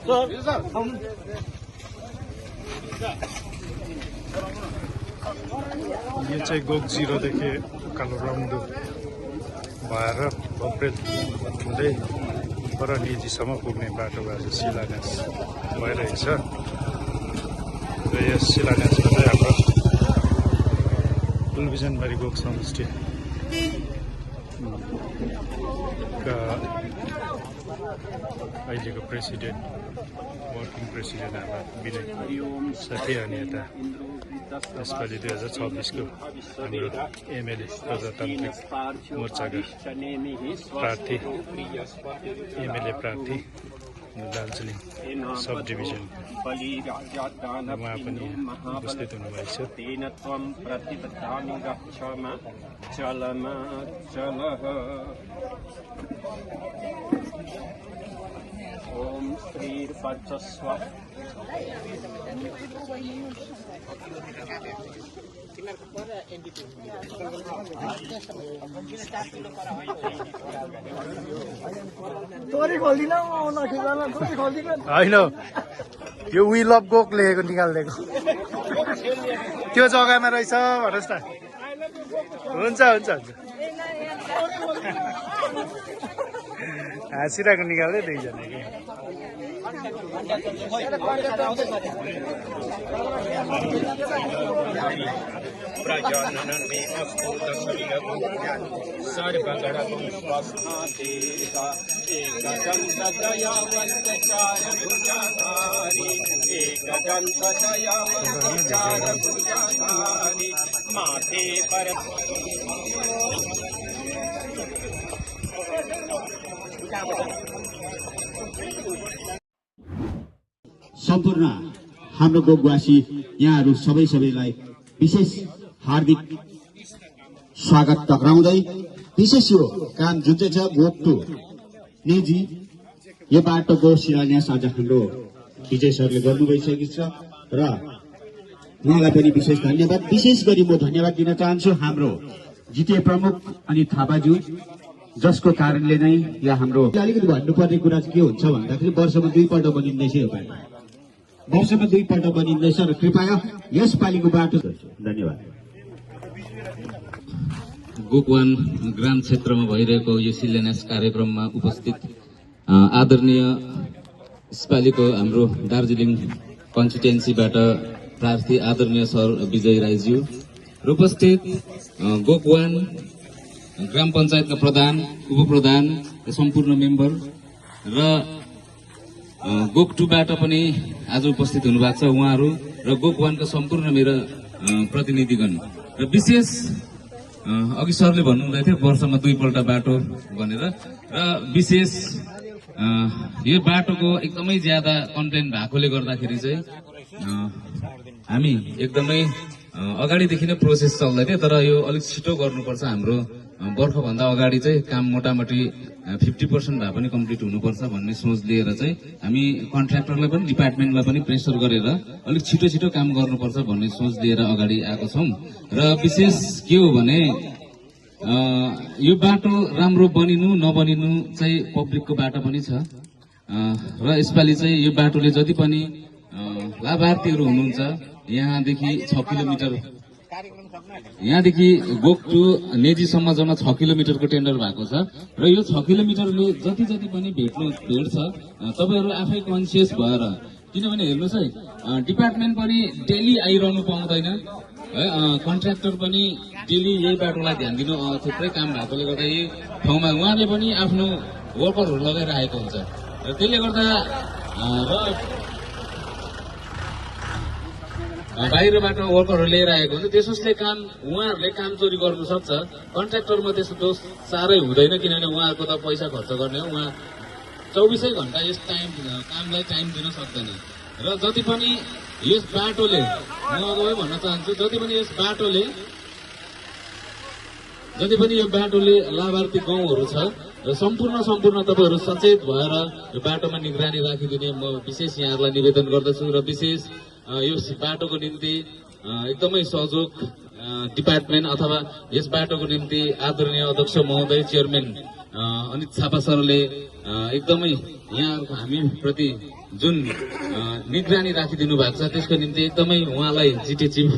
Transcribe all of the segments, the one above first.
यो चाहिँ गोक जिरोदेखि उकालो रम्दो भएर भोप्रेल हुँदै पर निजीसम्म पुग्ने बाटोको आज शिलान्यास भइरहेछ र यस शिलान्यासमा चाहिँ हाम्रो कुलबिजनबारी गोक समष्टि अहिलेको प्रेसिडेन्ट वर्किङ प्रेसिडेन्ट हाम्रो विनय साथी अनि यता यसपालि 2026को हाम्रो एमएलए प्रजातान्त्रिक मोर्चाका प्रार्थी एमएलए प्रार्थी दार्जिलिङ सब डिभिजन उहाँ पनि उपस्थित हुनुभएको छ। ओम श्री पचस्व होइन यो विल अफ गोक लेखेको निकालिदिएको त्यो जग्गामा रहेछ भन्नुहोस् न। हुन्छ हुन्छ हुन्छ हाँसिरहेको निकाल्दै दुईजना कि सम्पूर्ण हाम्रो गोकवासी यहाँहरू सबैलाई विशेष हार्दिक स्वागत टक्राउँदै विशेष यो काम जुन चाहिँ छ गोक टु नेजी यो बाटोको शिलान्यास आज हाम्रो विजय सरले गर्नु भइसकेको छ र उहाँलाई पनि विशेष धन्यवाद। विशेष गरी म धन्यवाद दिन चाहन्छु हाम्रो जिटिए प्रमुख अनि थापाज्यू जसको कारणले नै यहाँ हाम्रो अलिकति भन्नुपर्ने कुरा चाहिँ के हुन्छ भन्दाखेरि वर्षमा दुईपल्ट बनिँदैछ यो बाटो, वर्षमा दुईपल्ट बनिँदैछ र कृपया यस पालिको बाटो। धन्यवाद। गोकवान ग्राम क्षेत्रमा भइरहेको यो शिलान्यास कार्यक्रममा उपस्थित आदरणीय यसपालिको हाम्रो दार्जिलिङ कन्स्टिट्युएन्सीबाट प्रार्थी आदरणीय सर विजय राईज्यू र उपस्थित गोकवान ग्राम पञ्चायतका प्रधान उपप्रधान सम्पूर्ण मेम्बर र गोक टुबाट पनि आज उपस्थित हुनुभएको छ उहाँहरू र गोकवानका सम्पूर्ण मेरा प्रतिनिधिगण र विशेष अघि सरले भन्नुहुँदै थियो वर्षमा दुईपल्ट बाटो भनेर र विशेष यो बाटोको एकदमै ज्यादा कम्प्लेन भएकोले गर्दाखेरि चाहिँ हामी एकदमै अगाडिदेखि नै प्रोसेस चल्दै थियो तर यो अलिक छिटो गर्नुपर्छ हाम्रो वर्षभन्दा अगाडि चाहिँ काम मोटामोटी 50% भए पनि कम्प्लिट हुनुपर्छ भन्ने सोच लिएर चाहिँ हामी कन्ट्र्याक्टरलाई पनि डिपार्टमेन्टलाई पनि प्रेसर गरेर अलिक छिटो छिटो काम गर्नुपर्छ भन्ने सोच लिएर अगाडि आएको छौं र विशेष के हो भने यो बाटो राम्रो बनिनु नबनिनु चाहिँ पब्लिकको बाटो पनि छ र यसपालि चाहिँ यो बाटोले जति पनि लाभार्थीहरू हुनुहुन्छ यहाँदेखि 6 किलोमिटर यहाँदेखि गोक टु नेजीसम्म जम्मा 6 किलोमिटरको टेन्डर भएको छ र यो 6 किलोमिटरले जति जति पनि भेट छ तपाईहरु आफै कन्सियस भएर किनभने हेर्नुस् है डिपार्टमेन्ट पनि डेली आइरहनु पाउँदैन है कन्ट्र्याक्टर पनि डेली यही बाटोलाई ध्यान दिनु थुप्रै काम भएकोले गर्दा यही ठाउँमा उहाँले पनि आफ्नो वर्करहरु लगाइरहेको हुन्छ र त्यसले गर्दा र बाहिरबाट वर्करहरु लिएर आएको हुन्छ त्यसोसले काम उहाँहरूले काम चोरी गर्न सक्छ कन्ट्र्याक्टरमा त्यस्तो दोष सारै हुँदैन किनभने उहाँहरुको त पैसा खर्च गर्ने हो उहाँ 24 घण्टा यस कामलाई टाइम दिन सक्दैन र जति पनि यस बाटोले म अगावै भन्न चाहन्छु जति पनि यो बाटोले लाभार्थी गाउँहरु छ र सम्पूर्ण तपाईहरु सचेत भएर यो बाटोमा निगरानी राखिदिने म विशेष यहाँहरुलाई निवेदन गर्दछु र विशेष यो बाटोको निम्ति एकदमै सहयोग डिपार्टमेन्ट अथवा यस बाटोको निम्ति आदरणीय अध्यक्ष महोदय चेयरम्यान अनित थापा सरले एकदमै यहाँहरुको हामी प्रति जुन निगरानी राखिदिनु भएको छ त्यसको निम्ति एकदमै उहाँलाई जिटी चिफ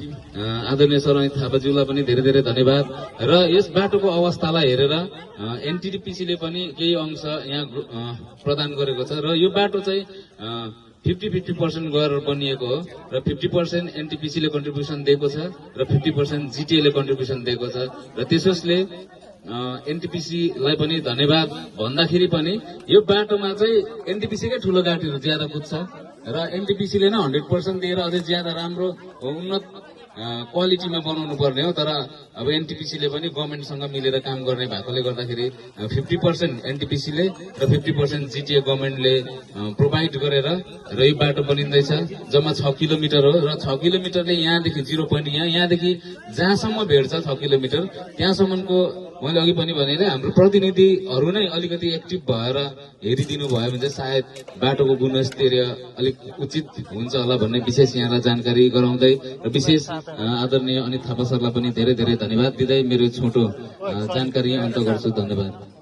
आदरणीय शरणजित थापाज्यूलाई पनि धेरै धेरै धन्यवाद। र यस बाटोको अवस्थालाई हेरेर एनटिपिसीले पनि केही अंश यहाँ प्रदान गरेको छ र यो बाटो चाहिँ 50-50% गरेर बनिएको हो र 50% एनटिपिसीले कन्ट्रिब्युसन दिएको छ र 50% जिटिएले कन्ट्रिब्युसन दिएको छ र त्यसोस्ले एनटिपिसीलाई पनि धन्यवाद भन्दाखेरि पनि यो बाटोमा चाहिँ एनटिपिसीकै ठुलो गाडीहरू ज्यादा कुद्छ र एनटिपिसीले नै 100% दिएर अझै ज्यादा राम्रो उन्नत क्वालिटीमा बनाउनु पर्ने हो। तर अब एनटिपिसीले पनि गभर्मेन्टसँग मिलेर काम गर्ने भएकोले गर्दाखेरि 50% एनटिपिसीले र 50% जिटिए गभर्मेन्टले प्रोभाइड गरेर र यो बाटो बनिँदैछ। जम्मा 6 किलोमिटर हो र 6 किलोमिटरले यहाँदेखि 0 पोइन्ट यहाँदेखि जहाँसम्म भेट्छ 6 किलोमिटर त्यहाँसम्मको मैले अघि पनि भने हाम्रो प्रतिनिधिहरू नै अलिकति एक्टिभ भएर हेरिदिनु भयो भने चाहिँ सायद बाटोको गुणस्तरीय अलिक उचित हुन्छ होला भन्ने विशेष यहाँलाई जानकारी गराउँदै र विशेष आदरणीय अनित थापा सरलाई पनि धेरै धेरै धन्यवाद दिँदै मेरो छोटो जानकारी अन्त गर्छु। धन्यवाद।